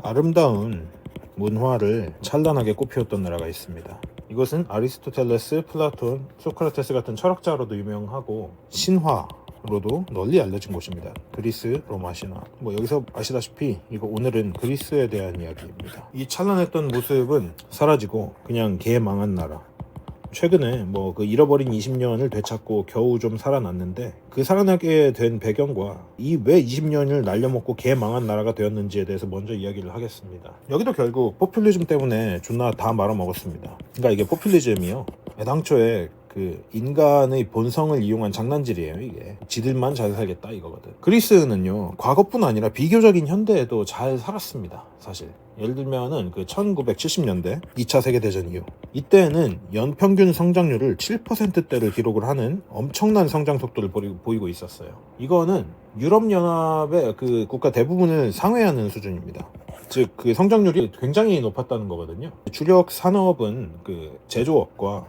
아름다운 문화를 찬란하게 꽃피웠던 나라가 있습니다. 이것은 아리스토텔레스, 플라톤, 소크라테스 같은 철학자로도 유명하고 신화로도 널리 알려진 곳입니다. 그리스 로마 신화. 여기서 아시다시피 이거 오늘은 그리스에 대한 이야기입니다. 이 찬란했던 모습은 사라지고 그냥 개망한 나라. 최근에 그 잃어버린 20년을 되찾고 겨우 좀 살아났는데, 그 살아나게 된 배경과 이 왜 20년을 날려먹고 개망한 나라가 되었는지에 대해서 먼저 이야기를 하겠습니다. 여기도 결국 포퓰리즘 때문에 존나 다 말아먹었습니다. 그러니까 이게 포퓰리즘이요, 애당초에 그 인간의 본성을 이용한 장난질이에요. 이게 지들만 잘 살겠다 이거거든. 그리스는요, 과거뿐 아니라 비교적인 현대에도 잘 살았습니다. 사실 예를 들면은 그 1970년대 2차 세계대전 이후, 이때는 연평균 성장률을 7%대를 기록을 하는 엄청난 성장 속도를 보이고 있었어요. 이거는 유럽연합의 그 국가 대부분을 상회하는 수준입니다. 즉 그 성장률이 굉장히 높았다는 거거든요. 주력 산업은 그 제조업과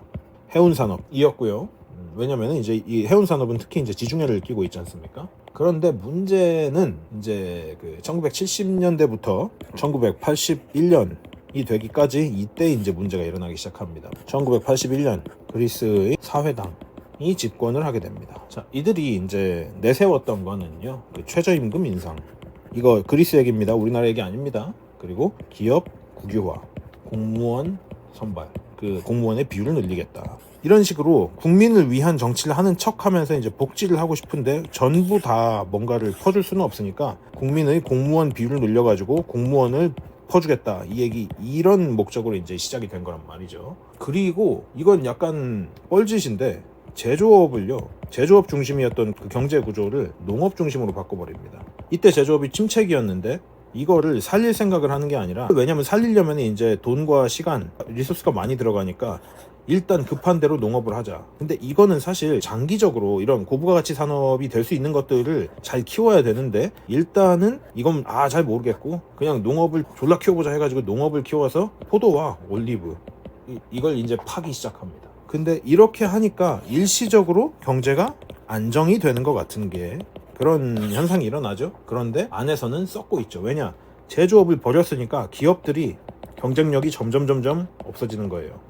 해운 산업이었고요. 왜냐면 이제 이 해운 산업은 특히 이제 지중해를 끼고 있지 않습니까? 그런데 문제는 이제 그 1970년대부터 1981년이 되기까지 이때 이제 문제가 일어나기 시작합니다. 1981년 그리스의 사회당이 집권을 하게 됩니다. 자, 이들이 이제 내세웠던 거는요, 그 최저임금 인상. 이거 그리스 얘기입니다. 우리나라 얘기 아닙니다. 그리고 기업 국유화, 공무원 선발, 그 공무원의 비율을 늘리겠다. 이런 식으로 국민을 위한 정치를 하는 척하면서 이제 복지를 하고 싶은데 전부 다 뭔가를 퍼줄 수는 없으니까 국민의 공무원 비율을 늘려가지고 공무원을 퍼주겠다, 이 얘기, 이런 목적으로 이제 시작이 된 거란 말이죠. 그리고 이건 약간 뻘짓인데, 제조업 중심이었던 그 경제 구조를 농업 중심으로 바꿔버립니다. 이때 제조업이 침체기였는데 이거를 살릴 생각을 하는 게 아니라, 왜냐면 살리려면 이제 돈과 시간, 리소스가 많이 들어가니까 일단 급한 대로 농업을 하자. 근데 이거는 사실 장기적으로 이런 고부가가치 산업이 될 수 있는 것들을 잘 키워야 되는데, 일단은 이건 잘 모르겠고 그냥 농업을 졸라 키워보자 해가지고 농업을 키워서 포도와 올리브 이걸 이제 파기 시작합니다. 근데 이렇게 하니까 일시적으로 경제가 안정이 되는 것 같은 게, 그런 현상이 일어나죠. 그런데 안에서는 썩고 있죠. 왜냐? 제조업을 버렸으니까 기업들이 경쟁력이 점점 없어지는 거예요.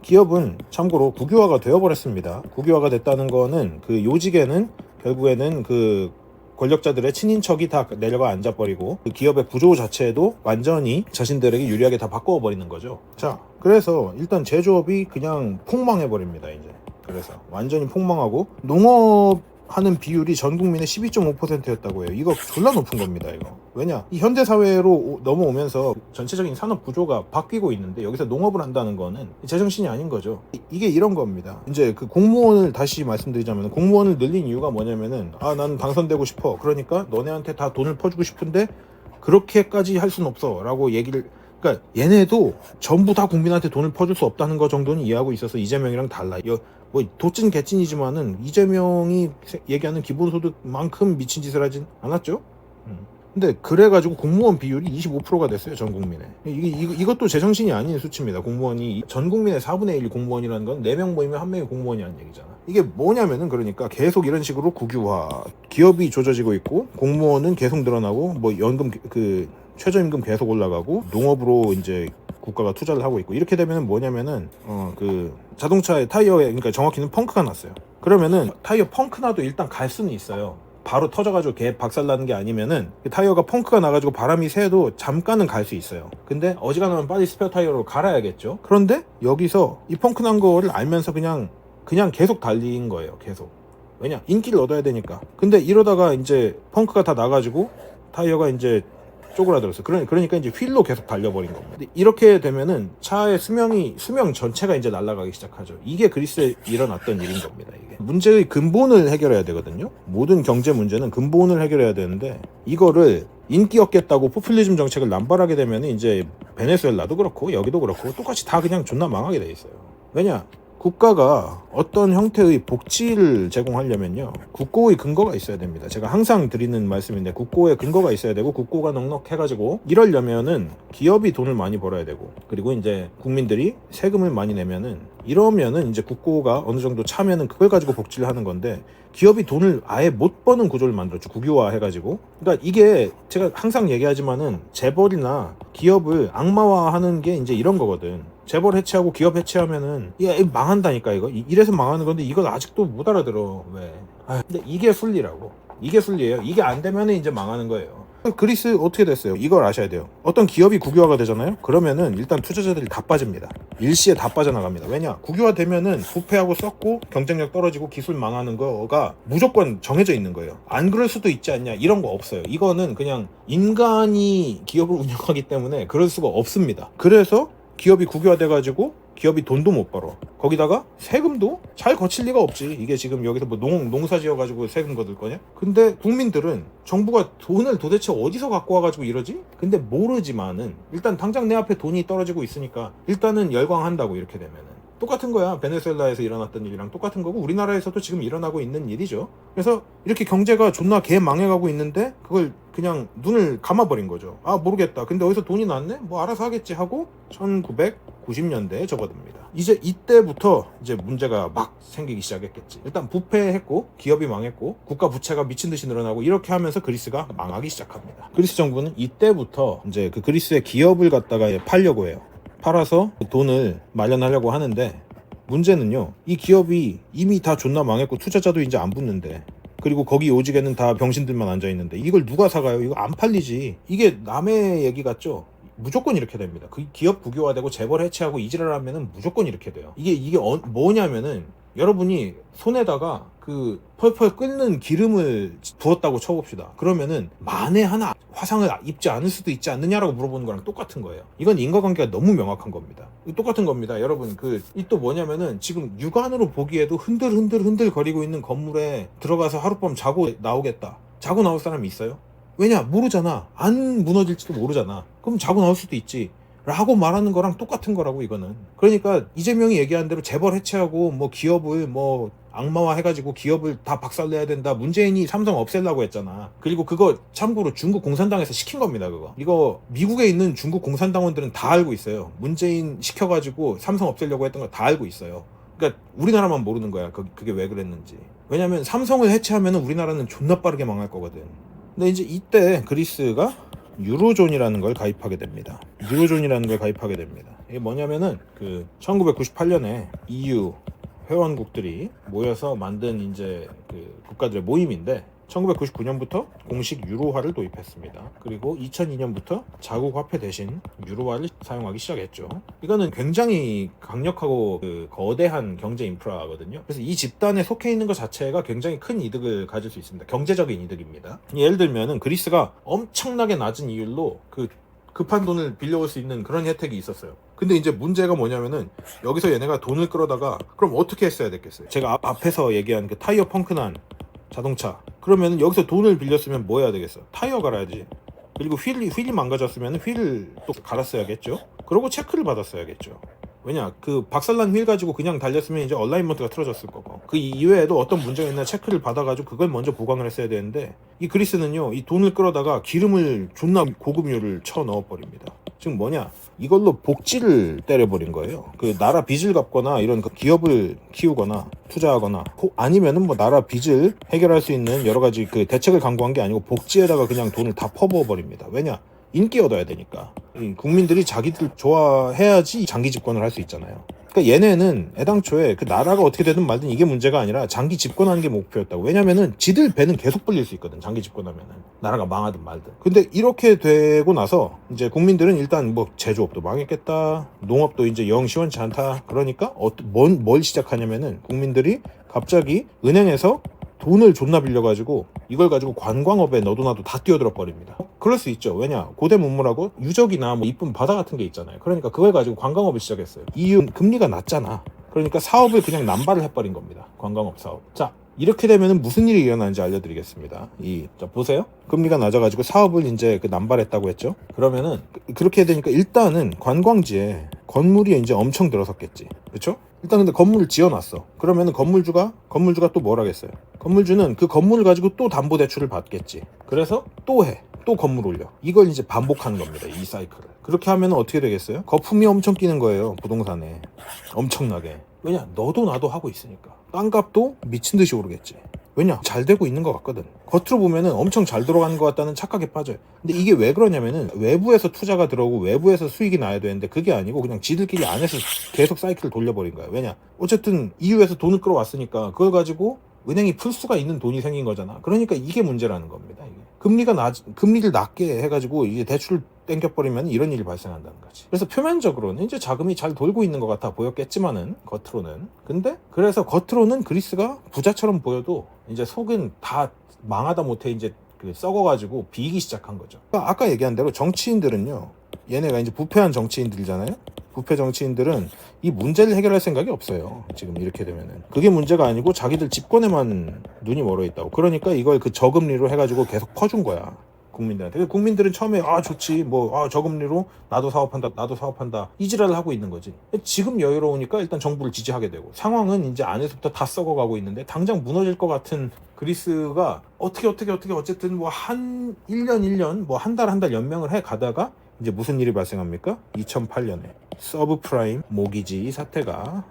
기업은 참고로 국유화가 되어버렸습니다. 국유화가 됐다는 거는 그 요직에는 결국에는 그 권력자들의 친인척이 다 내려가 앉아버리고, 그 기업의 구조 자체도 완전히 자신들에게 유리하게 다 바꿔버리는 거죠. 자, 그래서 일단 제조업이 그냥 폭망해버립니다. 이제 그래서 완전히 폭망하고, 농업하는 비율이 전 국민의 12.5%였다고 해요. 이거 졸라 높은 겁니다. 이거 왜냐? 이 현대사회로 넘어오면서 전체적인 산업 구조가 바뀌고 있는데 여기서 농업을 한다는 거는 제정신이 아닌 거죠. 이게 이런 겁니다. 이제 그 공무원을 다시 말씀드리자면, 공무원을 늘린 이유가 뭐냐면은, 난 당선되고 싶어, 그러니까 너네한테 다 돈을 퍼주고 싶은데 그렇게까지 할 순 없어 라고 얘기를, 그러니까 얘네도 전부 다 국민한테 돈을 퍼줄 수 없다는 거 정도는 이해하고 있어서 이재명이랑 달라. 도찐 개찐이지만은 이재명이 얘기하는 기본소득만큼 미친 짓을 하진 않았죠. 근데 그래가지고 공무원 비율이 25%가 됐어요, 전 국민에. 이것도 제정신이 아닌 수치입니다. 공무원이 전 국민의 4분의 1이 공무원이라는 건 4명 모이면 1명이 공무원이라는 얘기잖아. 이게 뭐냐면은, 그러니까 계속 이런 식으로 국유화, 기업이 조져지고 있고 공무원은 계속 늘어나고, 연금 그 최저임금 계속 올라가고, 농업으로 이제 국가가 투자를 하고 있고, 이렇게 되면은 뭐냐면은 그 자동차의 타이어에, 그러니까 정확히는 펑크가 났어요. 그러면은 타이어 펑크 나도 일단 갈 수는 있어요. 바로 터져가지고 개 박살나는 게 아니면은 타이어가 펑크가 나가지고 바람이 새도 잠깐은 갈 수 있어요. 근데 어지간하면 빨리 스페어 타이어로 갈아야겠죠. 그런데 여기서 이 펑크 난 거를 알면서 그냥 계속 달린 거예요. 계속. 왜냐? 인기를 얻어야 되니까. 근데 이러다가 이제 펑크가 다 나가지고 타이어가 이제 쪼그라들었어요. 그러니까 이제 휠로 계속 달려버린 겁니다. 근데 이렇게 되면은 차의 수명 전체가 이제 날아가기 시작하죠. 이게 그리스에 일어났던 일인 겁니다. 이게 문제의 근본을 해결해야 되거든요. 모든 경제 문제는 근본을 해결해야 되는데, 이거를 인기 얻겠다고 포퓰리즘 정책을 남발하게 되면 이제 베네수엘라도 그렇고 여기도 그렇고 똑같이 다 그냥 존나 망하게 돼 있어요. 왜냐? 국가가 어떤 형태의 복지를 제공하려면요, 국고의 근거가 있어야 됩니다. 제가 항상 드리는 말씀인데, 국고에 근거가 있어야 되고, 국고가 넉넉해가지고 이러려면은 기업이 돈을 많이 벌어야 되고, 그리고 이제 국민들이 세금을 많이 내면은, 이러면은 이제 국고가 어느 정도 차면은 그걸 가지고 복지를 하는 건데, 기업이 돈을 아예 못 버는 구조를 만들었죠. 국유화 해가지고. 그러니까 이게 제가 항상 얘기하지만은, 재벌이나 기업을 악마화하는 게 이제 이런 거거든. 재벌 해체하고 기업 해체하면은 망한다니까. 이래서 망하는 건데 이걸 아직도 못 알아들어. 왜? 근데 이게 순리라고. 이게 순리예요. 이게 안 되면은 이제 망하는 거예요. 그리스 어떻게 됐어요? 이걸 아셔야 돼요. 어떤 기업이 국유화가 되잖아요. 그러면은 일단 투자자들이 다 빠집니다. 일시에 다 빠져나갑니다. 왜냐? 국유화 되면은 부패하고 썩고 경쟁력 떨어지고 기술 망하는 거가 무조건 정해져 있는 거예요. 안 그럴 수도 있지 않냐, 이런 거 없어요. 이거는 그냥 인간이 기업을 운영하기 때문에 그럴 수가 없습니다. 그래서 기업이 국유화돼가지고 기업이 돈도 못 벌어. 거기다가 세금도 잘 거칠 리가 없지. 이게 지금 여기서 뭐 농사 지어가지고 세금 거둘 거냐? 근데 국민들은 정부가 돈을 도대체 어디서 갖고 와가지고 이러지? 근데 모르지만은 일단 당장 내 앞에 돈이 떨어지고 있으니까 일단은 열광한다고. 이렇게 되면은 똑같은 거야. 베네수엘라에서 일어났던 일이랑 똑같은 거고, 우리나라에서도 지금 일어나고 있는 일이죠. 그래서 이렇게 경제가 존나 개망해가고 있는데 그걸 그냥 눈을 감아버린 거죠. 아, 모르겠다. 근데 어디서 돈이 났네? 뭐 알아서 하겠지 하고 1990년대에 접어듭니다. 이제 이때부터 이제 문제가 막 생기기 시작했겠지. 일단 부패했고 기업이 망했고 국가 부채가 미친 듯이 늘어나고, 이렇게 하면서 그리스가 망하기 시작합니다. 그리스 정부는 이때부터 이제 그 그리스의 기업을 갖다가 팔려고 해요. 팔아서 돈을 마련하려고 하는데, 문제는요, 이 기업이 이미 다 존나 망했고 투자자도 이제 안 붙는데, 그리고 거기 오직에는 다 병신들만 앉아있는데 이걸 누가 사가요? 이거 안 팔리지. 이게 남의 얘기 같죠? 무조건 이렇게 됩니다. 그 기업 국유화되고 재벌 해체하고 이지랄 하면은 무조건 이렇게 돼요. 이게 뭐냐면은, 여러분이 손에다가 그 펄펄 끓는 기름을 부었다고 쳐봅시다. 그러면은 만에 하나 화상을 입지 않을 수도 있지 않느냐라고 물어보는 거랑 똑같은 거예요. 이건 인과관계가 너무 명확한 겁니다. 똑같은 겁니다. 여러분, 이 또 뭐냐면은, 지금 육안으로 보기에도 흔들 거리고 있는 건물에 들어가서 하룻밤 자고 나오겠다. 자고 나올 사람이 있어요? 왜냐? 모르잖아. 안 무너질지도 모르잖아. 그럼 자고 나올 수도 있지 라고 말하는 거랑 똑같은 거라고, 이거는. 그러니까 이재명이 얘기한 대로 재벌 해체하고 뭐 기업을 뭐 악마화 해가지고 기업을 다 박살내야 된다. 문재인이 삼성 없애려고 했잖아. 그리고 그거 참고로 중국 공산당에서 시킨 겁니다. 그거. 이거 미국에 있는 중국 공산당원들은 다 알고 있어요. 문재인 시켜가지고 삼성 없애려고 했던 거 다 알고 있어요. 그러니까 우리나라만 모르는 거야. 그게 왜 그랬는지. 왜냐면 삼성을 해체하면 우리나라는 존나 빠르게 망할 거거든. 근데 이제 이때 그리스가 유로존이라는 걸 가입하게 됩니다. 이게 뭐냐면은 1998년에 EU 회원국들이 모여서 만든 이제 국가들의 모임인데, 1999년부터 공식 유로화를 도입했습니다. 그리고 2002년부터 자국 화폐 대신 유로화를 사용하기 시작했죠. 이거는 굉장히 강력하고 거대한 경제 인프라거든요. 그래서 이 집단에 속해 있는 것 자체가 굉장히 큰 이득을 가질 수 있습니다. 경제적인 이득입니다. 예를 들면은 그리스가 엄청나게 낮은 이율로 급한 돈을 빌려올 수 있는 그런 혜택이 있었어요. 근데 이제 문제가 뭐냐면은, 여기서 얘네가 돈을 끌어다가 그럼 어떻게 했어야 됐겠어요? 제가 앞에서 얘기한 타이어 펑크난 자동차, 그러면 여기서 돈을 빌렸으면 뭐 해야 되겠어? 타이어 갈아야지. 그리고 휠이 망가졌으면 휠을 또 갈았어야겠죠. 그리고 체크를 받았어야겠죠. 왜냐, 박살난 휠 가지고 그냥 달렸으면 이제 얼라이먼트가 틀어졌을 거고, 그 이외에도 어떤 문제가 있나 체크를 받아가지고 그걸 먼저 보강을 했어야 되는데, 이 그리스는요, 이 돈을 끌어다가 기름을 존나 고급유를 쳐 넣어버립니다. 지금 뭐냐, 이걸로 복지를 때려버린 거예요. 나라 빚을 갚거나 이런 기업을 키우거나 투자하거나, 아니면은 뭐 나라 빚을 해결할 수 있는 여러 가지 대책을 강구한 게 아니고 복지에다가 그냥 돈을 다 퍼부어버립니다. 왜냐, 인기 얻어야 되니까. 국민들이 자기들 좋아해야지 장기 집권을 할 수 있잖아요. 그러니까 얘네는 애당초에 나라가 어떻게 되든 말든 이게 문제가 아니라 장기 집권하는 게 목표였다고. 왜냐면은 지들 배는 계속 불릴 수 있거든, 장기 집권하면은. 나라가 망하든 말든. 근데 이렇게 되고 나서 이제 국민들은 일단 뭐 제조업도 망했겠다, 농업도 이제 영 시원치 않다. 그러니까 뭘 시작하냐면은, 국민들이 갑자기 은행에서 돈을 존나 빌려가지고 이걸 가지고 관광업에 너도나도 다 뛰어들어 버립니다. 그럴 수 있죠. 왜냐, 고대 문물하고 유적이나 뭐 이쁜 바다 같은 게 있잖아요. 그러니까 그걸 가지고 관광업을 시작했어요. 이유는 금리가 낮잖아. 그러니까 사업을 그냥 남발을 해버린 겁니다. 관광업 사업. 자, 이렇게 되면 무슨 일이 일어나는지 알려드리겠습니다. 자, 보세요. 금리가 낮아가지고 사업을 이제 남발했다고 했죠. 그러면은 그렇게 되니까 일단은 관광지에 건물이 이제 엄청 들어섰겠지. 그렇죠? 일단 근데 건물을 지어놨어. 그러면은 건물주가 또 뭘 하겠어요? 건물주는 그 건물을 가지고 또 담보대출을 받겠지. 그래서 또 해. 또 건물 올려. 이걸 이제 반복하는 겁니다. 이 사이클을. 그렇게 하면 어떻게 되겠어요? 거품이 엄청 끼는 거예요. 부동산에. 엄청나게. 왜냐? 너도 나도 하고 있으니까. 땅값도 미친 듯이 오르겠지. 왜냐? 잘 되고 있는 것 같거든. 겉으로 보면은 엄청 잘 돌아가는 것 같다는 착각에 빠져요. 근데 이게 왜 그러냐면은 외부에서 투자가 들어오고 외부에서 수익이 나야 되는데 그게 아니고 그냥 지들끼리 안에서 계속 사이클을 돌려버린 거야. 왜냐? 어쨌든 EU에서 돈을 끌어왔으니까 그걸 가지고 은행이 풀 수가 있는 돈이 생긴 거잖아. 그러니까 이게 문제라는 겁니다. 이게. 금리를 낮게 해가지고 이제 대출을 땡겨버리면 이런 일이 발생한다는 거지. 그래서 표면적으로는 이제 자금이 잘 돌고 있는 것 같아 보였겠지만은 겉으로는. 근데 그래서 겉으로는 그리스가 부자처럼 보여도 이제 속은 다 망하다 못해 이제 그 썩어가지고 비기 시작한 거죠. 그러니까 아까 얘기한 대로 정치인들은요, 얘네가 이제 부패한 정치인들이잖아요. 부패 정치인들은 이 문제를 해결할 생각이 없어요. 지금 이렇게 되면은 그게 문제가 아니고 자기들 집권에만 눈이 멀어 있다고. 그러니까 이걸 그 저금리로 해가지고 계속 퍼준 거야. 국민들한테. 국민들은 처음에 좋지 저금리로 나도 사업한다 이 지랄을 하고 있는 거지. 지금 여유로우니까 일단 정부를 지지하게 되고 상황은 이제 안에서부터 다 썩어가고 있는데 당장 무너질 것 같은 그리스가 어쨌든 뭐 한 1년 뭐 한 달 연명을 해 가다가 이제 무슨 일이 발생합니까? 2008년에 서브프라임 모기지 사태가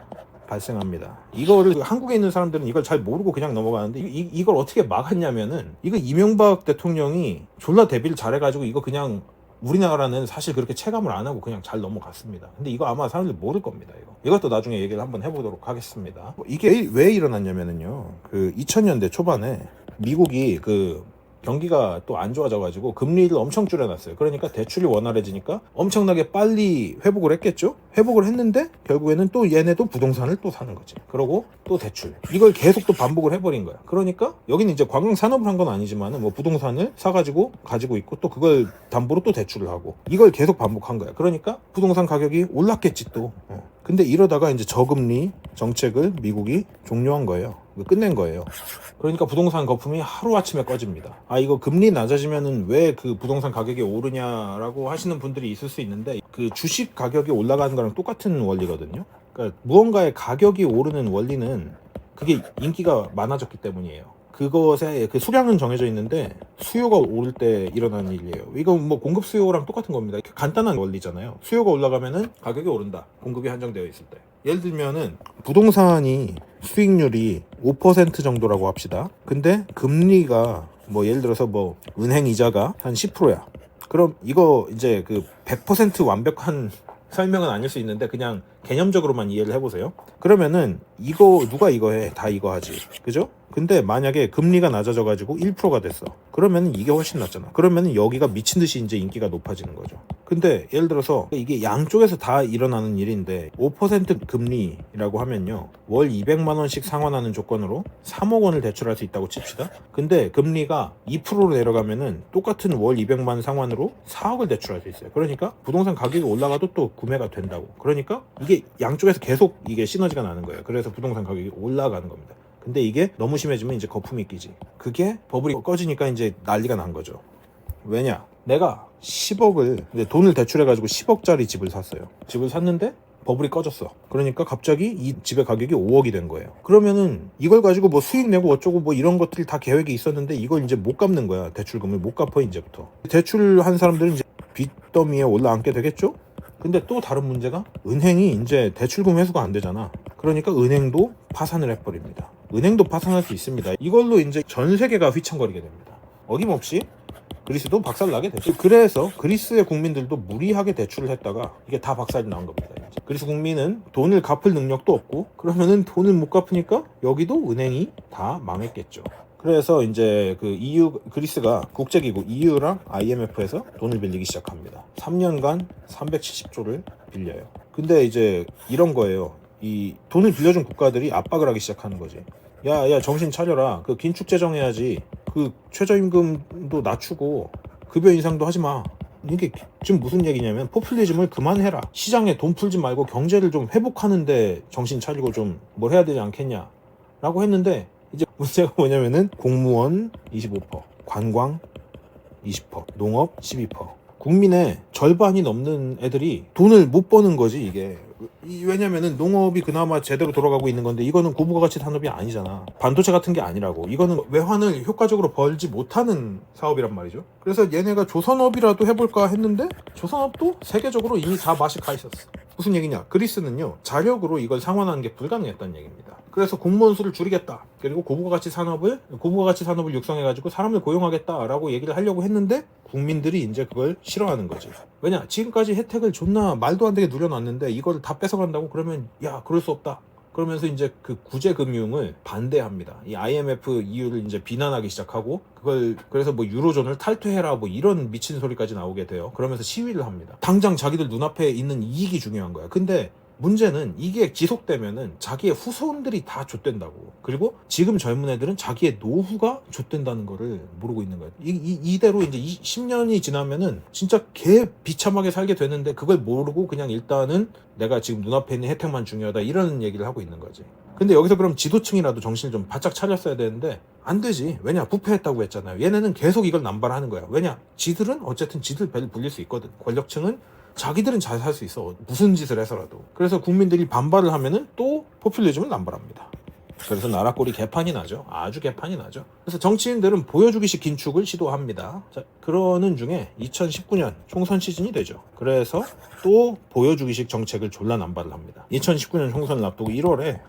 발생합니다. 이거를 한국에 있는 사람들은 이걸 잘 모르고 그냥 넘어가는데 이걸 어떻게 막았냐면은 이거 이명박 대통령이 졸라 대비를 잘해가지고 이거 그냥 우리나라는 사실 그렇게 체감을 안 하고 그냥 잘 넘어갔습니다. 근데 이거 아마 사람들이 모를 겁니다. 이것도 나중에 얘기를 한번 해보도록 하겠습니다. 이게 왜 일어났냐면은요. 그 2000년대 초반에 미국이 그 경기가 또 안 좋아져가지고 금리를 엄청 줄여놨어요. 그러니까 대출이 원활해지니까 엄청나게 빨리 회복을 했겠죠? 회복을 했는데 결국에는 또 얘네도 부동산을 또 사는 거지. 그러고 또 대출. 이걸 계속 또 반복을 해버린 거야. 그러니까 여기는 이제 관광산업을 한 건 아니지만은 뭐 부동산을 사가지고 가지고 있고 또 그걸 담보로 또 대출을 하고 이걸 계속 반복한 거야. 그러니까 부동산 가격이 올랐겠지 또. 근데 이러다가 이제 저금리 정책을 미국이 종료한 거예요. 끝낸 거예요. 그러니까 부동산 거품이 하루아침에 꺼집니다. 이거 금리 낮아지면은 왜 그 부동산 가격이 오르냐라고 하시는 분들이 있을 수 있는데 그 주식 가격이 올라가는 거랑 똑같은 원리거든요. 그러니까 무언가의 가격이 오르는 원리는 그게 인기가 많아졌기 때문이에요. 그것의 그 수량은 정해져 있는데 수요가 오를 때 일어나는 일이에요. 이거 뭐 공급 수요랑 똑같은 겁니다. 간단한 원리잖아요. 수요가 올라가면은 가격이 오른다. 공급이 한정되어 있을 때. 예를 들면은 부동산이 수익률이 5% 정도라고 합시다. 근데 금리가 뭐 예를 들어서 뭐 은행 이자가 한 10%야. 그럼 이거 이제 그 100% 완벽한 설명은 아닐 수 있는데 그냥 개념적으로만 이해를 해보세요. 그러면은 누가 이거 해? 다 이거 하지. 그죠? 근데 만약에 금리가 낮아져가지고 1%가 됐어. 그러면 이게 훨씬 낫잖아. 그러면 여기가 미친 듯이 이제 인기가 높아지는 거죠. 근데 예를 들어서 이게 양쪽에서 다 일어나는 일인데 5% 금리라고 하면요. 월 200만 원씩 상환하는 조건으로 3억 원을 대출할 수 있다고 칩시다. 근데 금리가 2%로 내려가면은 똑같은 월 200만 상환으로 4억을 대출할 수 있어요. 그러니까 부동산 가격이 올라가도 또 구매가 된다고. 그러니까 이게 양쪽에서 계속 이게 시너지가 나는 거예요. 그래서 부동산 가격이 올라가는 겁니다. 근데 이게 너무 심해지면 이제 거품이 끼지. 그게 버블이 꺼지니까 이제 난리가 난 거죠. 왜냐? 내가 10억을 돈을 대출해가지고 10억짜리 집을 샀어요. 집을 샀는데 버블이 꺼졌어. 그러니까 갑자기 이 집의 가격이 5억이 된 거예요. 그러면은 이걸 가지고 뭐 수익 내고 어쩌고 뭐 이런 것들이 다 계획이 있었는데 이걸 이제 못 갚는 거야. 대출금을 못 갚아 이제부터. 대출한 사람들은 이제 빚더미에 올라앉게 되겠죠? 근데 또 다른 문제가 은행이 이제 대출금 회수가 안 되잖아. 그러니까 은행도 파산을 해버립니다. 은행도 파산할 수 있습니다. 이걸로 이제 전 세계가 휘청거리게 됩니다. 어김없이 그리스도 박살나게 됐죠. 그래서 그리스의 국민들도 무리하게 대출을 했다가 이게 다 박살이 난 겁니다. 이제. 그리스 국민은 돈을 갚을 능력도 없고 그러면은 돈을 못 갚으니까 여기도 은행이 다 망했겠죠. 그래서 이제 그 그리스가 국제기구 EU랑 IMF에서 돈을 빌리기 시작합니다. 3년간 370조를 빌려요. 근데 이제 이런 거예요. 이 돈을 빌려준 국가들이 압박을 하기 시작하는 거지. 야 정신 차려라. 그 긴축 재정해야지. 그 최저임금도 낮추고 급여 인상도 하지 마. 이게 지금 무슨 얘기냐면 포퓰리즘을 그만해라. 시장에 돈 풀지 말고 경제를 좀 회복하는데 정신 차리고 좀 뭘 해야 되지 않겠냐 라고 했는데 이제 문제가 뭐냐면은 공무원 25%, 관광 20%, 농업 12%. 국민의 절반이 넘는 애들이 돈을 못 버는 거지 이게. 왜냐면은 농업이 그나마 제대로 돌아가고 있는 건데 이거는 고부가 가치 산업이 아니잖아. 반도체 같은 게 아니라고. 이거는 외환을 효과적으로 벌지 못하는 사업이란 말이죠. 그래서 얘네가 조선업이라도 해볼까 했는데 조선업도 세계적으로 이미 다 맛이 가 있었어. 무슨 얘기냐? 그리스는요 자력으로 이걸 상환하는 게 불가능했다는 얘기입니다. 그래서 공무원 수를 줄이겠다. 그리고 고부가 가치 산업을 육성해가지고 사람들 고용하겠다라고 얘기를 하려고 했는데 국민들이 이제 그걸 싫어하는 거지. 왜냐? 지금까지 혜택을 존나 말도 안 되게 누려놨는데 이걸 다 뺏어간다고 그러면 야 그럴 수 없다. 그러면서 이제 그 구제금융을 반대합니다. 이 IMF 이유를 이제 비난하기 시작하고 그걸 그래서 뭐 유로존을 탈퇴해라 뭐 이런 미친 소리까지 나오게 돼요. 그러면서 시위를 합니다. 당장 자기들 눈앞에 있는 이익이 중요한 거야. 근데 문제는 이게 지속되면은 자기의 후손들이 다 좆된다고. 그리고 지금 젊은 애들은 자기의 노후가 좆된다는 거를 모르고 있는 거예요. 이대로 이제 10년이 지나면은 진짜 개 비참하게 살게 되는데 그걸 모르고 그냥 일단은 내가 지금 눈앞에 있는 혜택만 중요하다 이런 얘기를 하고 있는 거지. 근데 여기서 그럼 지도층이라도 정신을 좀 바짝 차렸어야 되는데 안 되지. 왜냐? 부패했다고 했잖아요. 얘네는 계속 이걸 남발하는 거야. 왜냐? 지들은 어쨌든 지들 배를 불릴 수 있거든. 권력층은 자기들은 잘 살 수 있어. 무슨 짓을 해서라도. 그래서 국민들이 반발을 하면은 또 포퓰리즘을 남발합니다. 그래서 나라 꼴이 개판이 나죠. 아주 개판이 나죠. 그래서 정치인들은 보여주기식 긴축을 시도합니다. 자, 그러는 중에 2019년 총선 시즌이 되죠. 그래서 또 보여주기식 정책을 졸라 남발을 합니다. 2019년 총선을 앞두고 1월에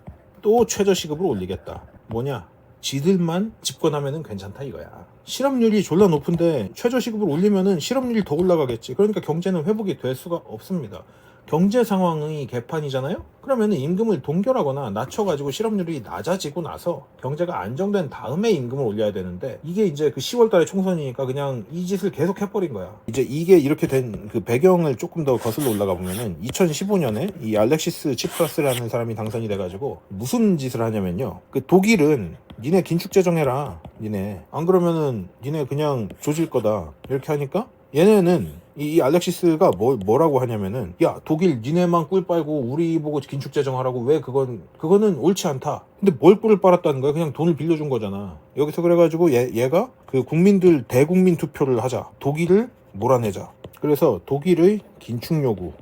또 최저시급을 올리겠다. 뭐냐? 지들만 집권하면은 괜찮다 이거야. 실업률이 졸라 높은데 최저시급을 올리면은 실업률이 더 올라가겠지. 그러니까 경제는 회복이 될 수가 없습니다. 경제 상황이 개판이잖아요? 그러면은 임금을 동결하거나 낮춰가지고 실업률이 낮아지고 나서 경제가 안정된 다음에 임금을 올려야 되는데 이게 이제 그 10월 달에 총선이니까 그냥 이 짓을 계속 해버린 거야. 이제 이게 이렇게 된 그 배경을 조금 더 거슬러 올라가 보면은 2015년에 이 알렉시스 치프라스라는 사람이 당선이 돼가지고 무슨 짓을 하냐면요. 그 독일은 니네 긴축 재정해라. 니네. 안 그러면은 니네 그냥 조질 거다. 이렇게 하니까 얘네는 이 알렉시스가 뭐라고 하냐면은 야 독일 니네만 꿀 빨고 우리 보고 긴축 재정하라고 왜 그거는 옳지 않다. 근데 뭘 꿀을 빨았다는 거야? 그냥 돈을 빌려준 거잖아. 여기서 그래가지고 얘가 그 국민들 대국민 투표를 하자. 독일을 몰아내자. 그래서 독일의 긴축 요구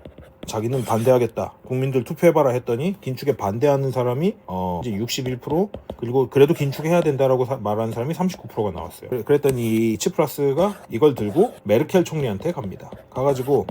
자기는 반대하겠다. 국민들 투표해봐라 했더니 긴축에 반대하는 사람이 이제 61% 그리고 그래도 긴축해야 된다라고 말하는 사람이 39%가 나왔어요. 그랬더니 이 치프라스가 이걸 들고 메르켈 총리한테 갑니다. 가가지고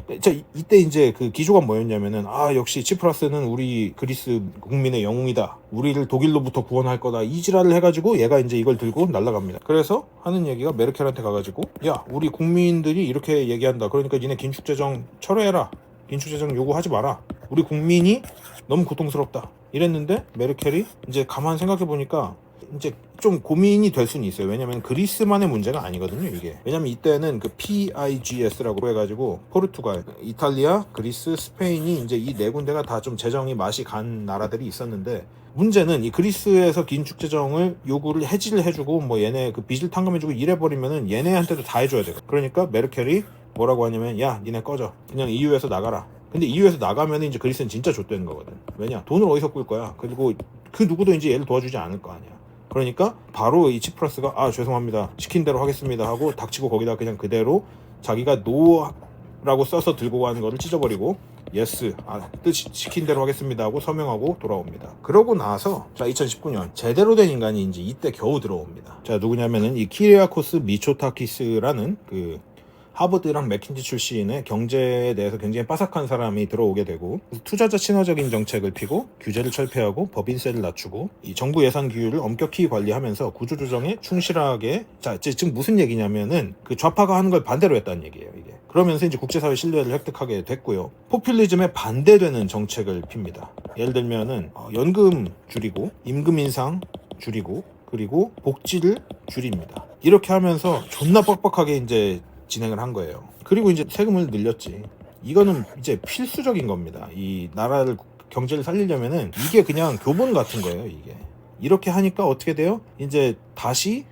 이때 이제 그 기조가 뭐였냐면은 역시 치프라스는 우리 그리스 국민의 영웅이다. 우리를 독일로부터 구원할 거다. 이 지랄을 해가지고 얘가 이제 이걸 들고 날아갑니다. 그래서 하는 얘기가 메르켈한테 가가지고 야 우리 국민들이 이렇게 얘기한다. 그러니까 니네 긴축재정 철회해라. 긴축재정 요구하지 마라. 우리 국민이 너무 고통스럽다. 이랬는데 메르켈이 이제 가만 생각해 보니까 이제 좀 고민이 될 수는 있어요. 왜냐면 그리스만의 문제가 아니거든요, 이게. 왜냐면 이때는 그 PIGS라고 해가지고 포르투갈, 이탈리아, 그리스, 스페인이 이제 이 네 군데가 다 좀 재정이 맛이 간 나라들이 있었는데 문제는 이 그리스에서 긴축 재정을 요구를 해지를 해주고 뭐 얘네 그 빚을 탕감해주고 이래버리면은 얘네한테도 다 해줘야 돼요. 그러니까 메르켈이 뭐라고 하냐면 야 니네 꺼져. 그냥 EU에서 나가라. 근데 EU에서 나가면 이제 그리스는 진짜 좆되는 거거든. 왜냐? 돈을 어디서 꿀 거야? 그리고 그 누구도 이제 얘를 도와주지 않을 거 아니야. 그러니까 바로 이 치프라스가 죄송합니다. 시킨 대로 하겠습니다 하고 닥치고 거기다 그냥 그대로 자기가 노라고 써서 들고 가는 거를 찢어버리고 예스 시킨 대로 하겠습니다 하고 서명하고 돌아옵니다. 그러고 나서 자 2019년 제대로 된 인간이 이제 이때 겨우 들어옵니다. 자 누구냐면은 이 키리아코스 미초타키스라는 그 하버드랑 맥킨지 출신의 경제에 대해서 굉장히 빠삭한 사람이 들어오게 되고 투자자 친화적인 정책을 피고 규제를 철폐하고 법인세를 낮추고 이 정부 예산 규율을 엄격히 관리하면서 구조조정에 충실하게 지금 무슨 얘기냐면은 그 좌파가 하는 걸 반대로 했다는 얘기예요 이게. 그러면서 이제 국제사회 신뢰를 획득하게 됐고요. 포퓰리즘에 반대되는 정책을 핍니다. 예를 들면은 연금 줄이고 임금 인상 줄이고 그리고 복지를 줄입니다. 이렇게 하면서 존나 뻑뻑하게 이제 진행을 한 거예요. 그리고 이제 세금을 늘렸지. 이거는 이제 필수적인 겁니다. 이 나라를 경제를 살리려면은 이게 그냥 교본 같은 거예요. 이게 이렇게 하니까 어떻게 돼요? 이제 다시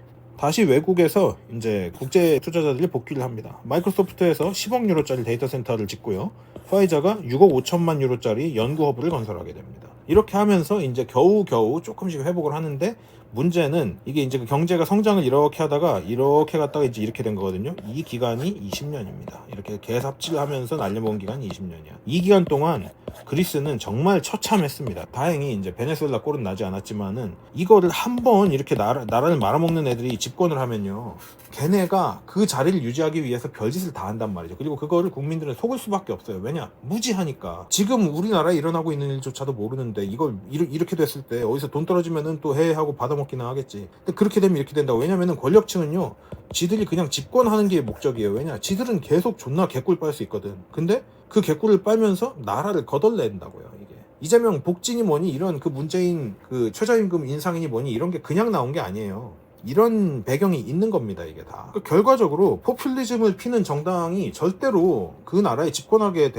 외국에서 이제 국제 투자자들이 복귀를 합니다. 마이크로소프트에서 10억 유로짜리 데이터 센터를 짓고요. 화이자가 6억 5천만 유로짜리 연구 허브를 건설하게 됩니다. 이렇게 하면서 이제 겨우겨우 조금씩 회복을 하는데 문제는 이게 이제 그 경제가 성장을 이렇게 하다가 이렇게 갔다가 이제 이렇게 된 거거든요. 이 기간이 20년입니다. 이렇게 계삽질하면서 날려먹은 기간이 20년이야. 이 기간 동안 그리스는 정말 처참했습니다. 다행히 이제 베네수엘라 꼴은 나지 않았지만은 이거를 한번 이렇게 나라를 말아먹는 애들이 집권을 하면요, 걔네가 그 자리를 유지하기 위해서 별짓을 다 한단 말이죠. 그리고 그거를 국민들은 속을 수밖에 없어요. 왜냐? 무지하니까. 지금 우리나라에 일어나고 있는 일조차도 모르는데 이걸 이렇게 됐을 때 어디서 돈 떨어지면은 또 해하고 받아먹기는 하겠지. 근데 그렇게 되면 이렇게 된다고. 왜냐면은 권력층은요, 지들이 그냥 집권하는 게 목적이에요. 왜냐? 지들은 계속 존나 개꿀 빨 수 있거든. 근데 그 개꿀을 빨면서 나라를 거덜낸다고요. 이게 이재명 복진이 뭐니, 이런 그 문재인 그 최저임금 인상이니 뭐니, 이런 게 그냥 나온 게 아니에요. 이런 배경이 있는 겁니다. 이게 다. 그러니까 결과적으로 포퓰리즘을 피는 정당이 절대로 그 나라에 집권하게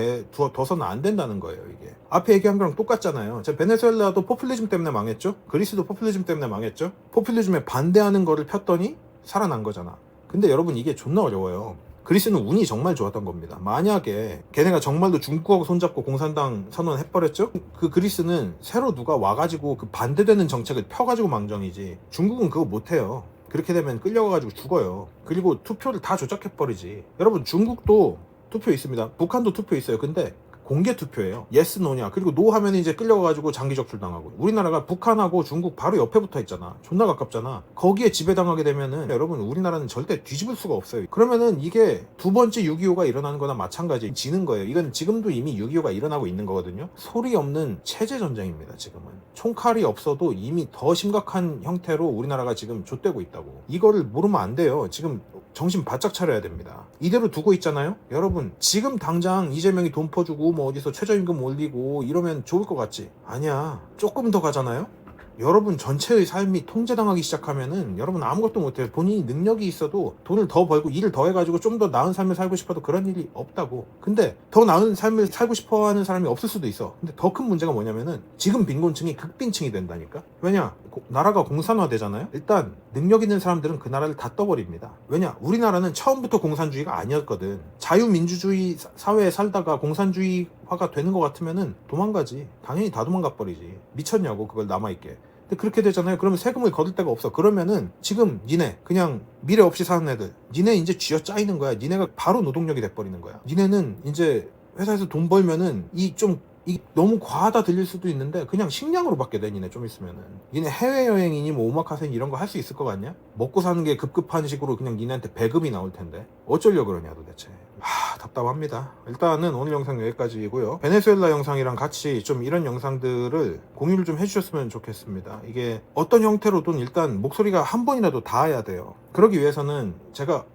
둬서는 안 된다는 거예요. 이게 앞에 얘기한 거랑 똑같잖아요. 베네수엘라도 포퓰리즘 때문에 망했죠. 그리스도 포퓰리즘 때문에 망했죠. 포퓰리즘에 반대하는 거를 폈더니 살아난 거잖아. 근데 여러분, 이게 존나 어려워요. 그리스는 운이 정말 좋았던 겁니다. 만약에 걔네가 정말로 중국하고 손잡고 공산당 선언해버렸죠? 그 그리스는 새로 누가 와가지고 그 반대되는 정책을 펴가지고 망정이지, 중국은 그거 못해요. 그렇게 되면 끌려가가지고 죽어요. 그리고 투표를 다 조작해버리지. 여러분, 중국도 투표 있습니다. 북한도 투표 있어요. 근데 공개 투표예요. 예스 노냐. 그리고 노 하면 이제 끌려가가지고 장기 적출당하고. 우리나라가 북한하고 중국 바로 옆에 붙어 있잖아. 존나 가깝잖아. 거기에 지배당하게 되면은 여러분, 우리나라는 절대 뒤집을 수가 없어요. 그러면은 이게 두 번째 6.25가 일어나는 거나 마찬가지, 지는 거예요. 이건 지금도 이미 6.25가 일어나고 있는 거거든요. 소리 없는 체제 전쟁입니다. 지금은 총칼이 없어도 이미 더 심각한 형태로 우리나라가 지금 좆되고 있다고. 이거를 모르면 안 돼요. 지금 정신 바짝 차려야 됩니다. 이대로 두고 있잖아요. 여러분, 지금 당장 이재명이 돈 퍼주고 뭐 어디서 최저임금 올리고 이러면 좋을 것 같지? 아니야. 조금 더 가잖아요. 여러분 전체의 삶이 통제당하기 시작하면은 여러분 아무것도 못해요. 본인이 능력이 있어도 돈을 더 벌고 일을 더 해가지고 좀 더 나은 삶을 살고 싶어도 그런 일이 없다고. 근데 더 나은 삶을 살고 싶어하는 사람이 없을 수도 있어. 근데 더 큰 문제가 뭐냐면은 지금 빈곤층이 극빈층이 된다니까. 왜냐? 나라가 공산화 되잖아요. 일단 능력 있는 사람들은 그 나라를 다 떠버립니다. 왜냐? 우리나라는 처음부터 공산주의가 아니었거든. 자유민주주의 사회에 살다가 공산주의화가 되는 것 같으면은 도망가지. 당연히 다 도망가 버리지. 미쳤냐고, 그걸 남아있게. 근데 그렇게 되잖아요. 그러면 세금을 거둘 데가 없어. 그러면은 지금 니네 그냥 미래 없이 사는 애들, 니네 이제 쥐어짜이는 거야. 니네가 바로 노동력이 돼버리는 거야. 니네는 이제 회사에서 돈 벌면은 이 너무 과하다 들릴 수도 있는데 그냥 식량으로 받게 돼. 니네 좀 있으면은. 니네 해외여행이니 뭐 오마카세니 이런 거 할 수 있을 것 같냐? 먹고 사는 게 급급한 식으로 그냥 니네한테 배급이 나올 텐데 어쩌려고 그러냐 도대체. 답답합니다. 일단은 오늘 영상 여기까지이고요. 베네수엘라 영상이랑 같이 좀 이런 영상들을 공유를 좀 해주셨으면 좋겠습니다. 이게 어떤 형태로든 일단 목소리가 한 번이라도 닿아야 돼요. 그러기 위해서는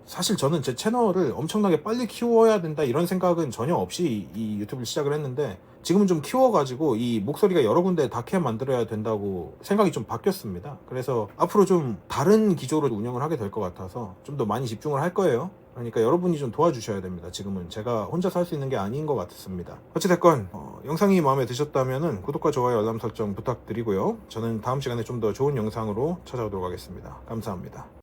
사실 저는 제 채널을 엄청나게 빨리 키워야 된다 이런 생각은 전혀 없이 이 유튜브를 시작을 했는데, 지금은 좀 키워가지고 이 목소리가 여러 군데 닿게 만들어야 된다고 생각이 좀 바뀌었습니다. 그래서 앞으로 좀 다른 기조로 운영을 하게 될 것 같아서 좀 더 많이 집중을 할 거예요. 그러니까 여러분이 좀 도와주셔야 됩니다. 지금은 제가 혼자서 할 수 있는 게 아닌 것 같습니다. 어찌됐건 영상이 마음에 드셨다면 구독과 좋아요, 알람 설정 부탁드리고요. 저는 다음 시간에 좀 더 좋은 영상으로 찾아오도록 하겠습니다. 감사합니다.